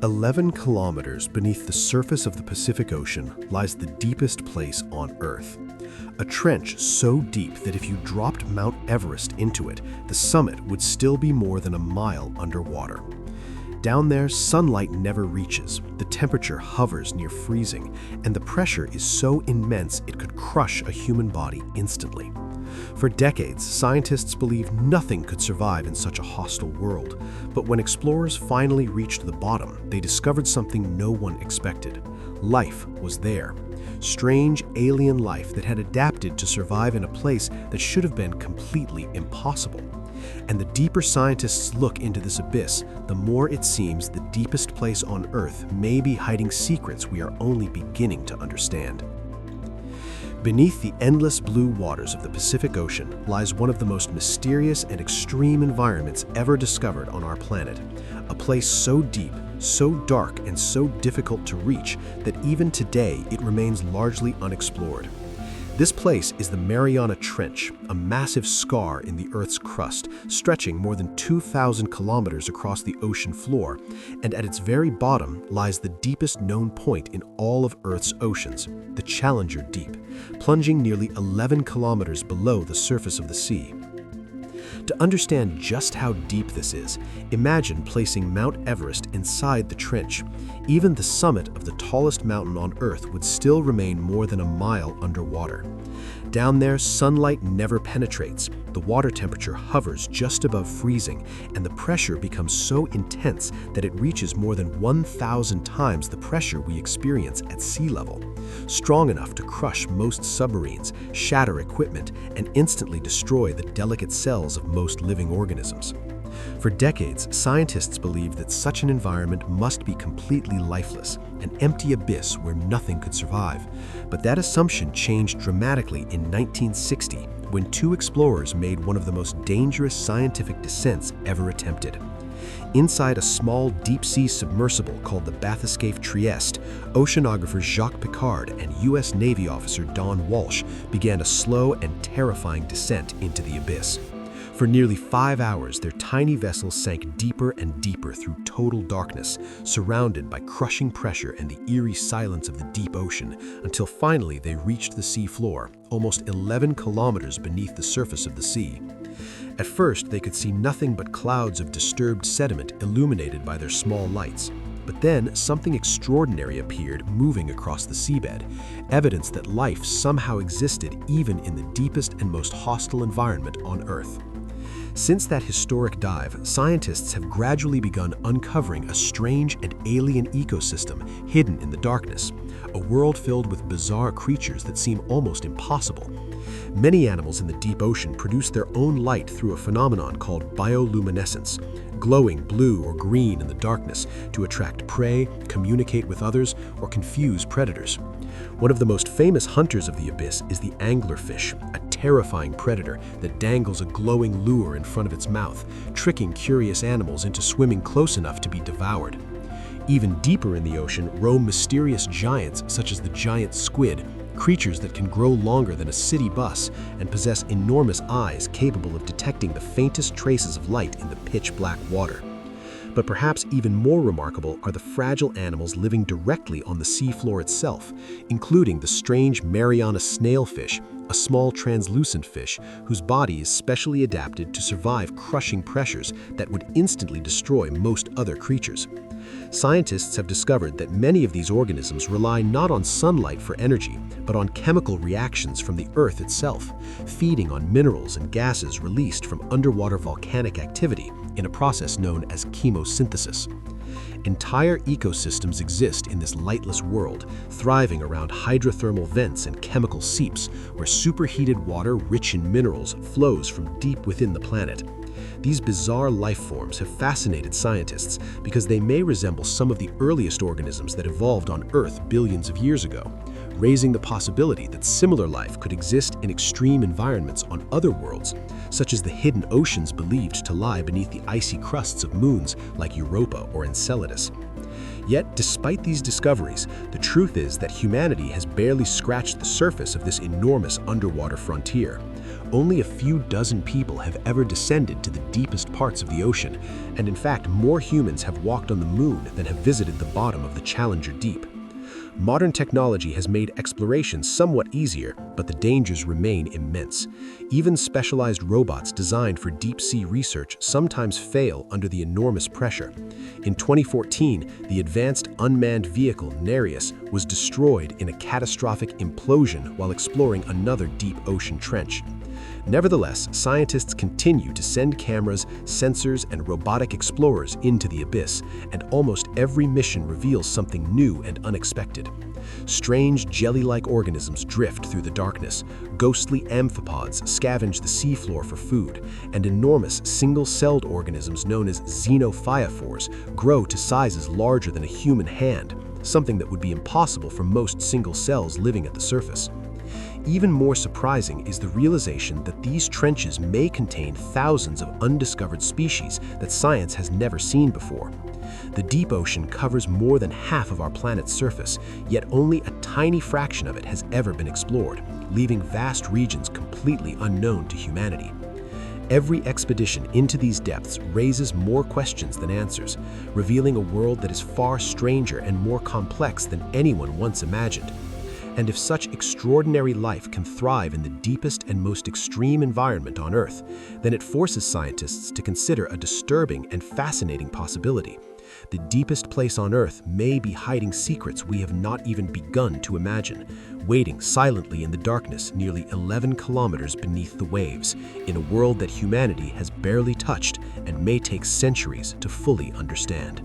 11 kilometers beneath the surface of the Pacific Ocean lies the deepest place on Earth. A trench so deep that if you dropped Mount Everest into it, the summit would still be more than a mile underwater. Down there, sunlight never reaches, the temperature hovers near freezing, and the pressure is so immense it could crush a human body instantly. For decades, scientists believed nothing could survive in such a hostile world, but when explorers finally reached the bottom, they discovered something no one expected. Life was there. Strange alien life that had adapted to survive in a place that should have been completely impossible. And the deeper scientists look into this abyss, the more it seems the deepest place on Earth may be hiding secrets we are only beginning to understand. Beneath the endless blue waters of the Pacific Ocean lies one of the most mysterious and extreme environments ever discovered on our planet. A place so deep, so dark, and so difficult to reach that even today it remains largely unexplored. This place is the Mariana Trench, a massive scar in the Earth's crust, stretching more than 2,000 kilometers across the ocean floor, and at its very bottom lies the deepest known point in all of Earth's oceans, the Challenger Deep, plunging nearly 11 kilometers below the surface of the sea. To understand just how deep this is, imagine placing Mount Everest inside the trench. Even the summit of the tallest mountain on Earth would still remain more than a mile underwater. Down there, sunlight never penetrates, the water temperature hovers just above freezing, and the pressure becomes so intense that it reaches more than 1,000 times the pressure we experience at sea level, strong enough to crush most submarines, shatter equipment, and instantly destroy the delicate cells of most living organisms. For decades, scientists believed that such an environment must be completely lifeless, an empty abyss where nothing could survive. But that assumption changed dramatically in 1960, when two explorers made one of the most dangerous scientific descents ever attempted. Inside a small deep-sea submersible called the Bathyscaphe Trieste, oceanographer Jacques Piccard and U.S. Navy officer Don Walsh began a slow and terrifying descent into the abyss. For nearly 5 hours, their tiny vessel sank deeper and deeper through total darkness, surrounded by crushing pressure and the eerie silence of the deep ocean, until finally they reached the sea floor, almost 11 kilometers beneath the surface of the sea. At first, they could see nothing but clouds of disturbed sediment illuminated by their small lights. But then, something extraordinary appeared moving across the seabed, evidence that life somehow existed even in the deepest and most hostile environment on Earth. Since that historic dive, scientists have gradually begun uncovering a strange and alien ecosystem hidden in the darkness, a world filled with bizarre creatures that seem almost impossible. Many animals in the deep ocean produce their own light through a phenomenon called bioluminescence, glowing blue or green in the darkness to attract prey, communicate with others, or confuse predators. One of the most famous hunters of the abyss is the anglerfish, a terrifying predator that dangles a glowing lure in front of its mouth, tricking curious animals into swimming close enough to be devoured. Even deeper in the ocean roam mysterious giants such as the giant squid, creatures that can grow longer than a city bus and possess enormous eyes capable of detecting the faintest traces of light in the pitch-black water. But perhaps even more remarkable are the fragile animals living directly on the seafloor itself, including the strange Mariana snailfish, a small translucent fish whose body is specially adapted to survive crushing pressures that would instantly destroy most other creatures. Scientists have discovered that many of these organisms rely not on sunlight for energy, but on chemical reactions from the Earth itself, feeding on minerals and gases released from underwater volcanic activity in a process known as chemosynthesis. Entire ecosystems exist in this lightless world, thriving around hydrothermal vents and chemical seeps, where superheated water rich in minerals flows from deep within the planet. These bizarre life forms have fascinated scientists because they may resemble some of the earliest organisms that evolved on Earth billions of years ago, raising the possibility that similar life could exist in extreme environments on other worlds, such as the hidden oceans believed to lie beneath the icy crusts of moons like Europa or Enceladus. Yet, despite these discoveries, the truth is that humanity has barely scratched the surface of this enormous underwater frontier. Only a few dozen people have ever descended to the deepest parts of the ocean, and in fact, more humans have walked on the moon than have visited the bottom of the Challenger Deep. Modern technology has made exploration somewhat easier, but the dangers remain immense. Even specialized robots designed for deep-sea research sometimes fail under the enormous pressure. In 2014, the advanced unmanned vehicle Nereus was destroyed in a catastrophic implosion while exploring another deep ocean trench. Nevertheless, scientists continue to send cameras, sensors, and robotic explorers into the abyss, and almost every mission reveals something new and unexpected. Strange jelly-like organisms drift through the darkness, ghostly amphipods scavenge the seafloor for food, and enormous single-celled organisms known as xenophytophores grow to sizes larger than a human hand, something that would be impossible for most single cells living at the surface. Even more surprising is the realization that these trenches may contain thousands of undiscovered species that science has never seen before. The deep ocean covers more than half of our planet's surface, yet only a tiny fraction of it has ever been explored, leaving vast regions completely unknown to humanity. Every expedition into these depths raises more questions than answers, revealing a world that is far stranger and more complex than anyone once imagined. And if such extraordinary life can thrive in the deepest and most extreme environment on Earth, then it forces scientists to consider a disturbing and fascinating possibility. The deepest place on Earth may be hiding secrets we have not even begun to imagine, waiting silently in the darkness nearly 11 kilometers beneath the waves, in a world that humanity has barely touched and may take centuries to fully understand.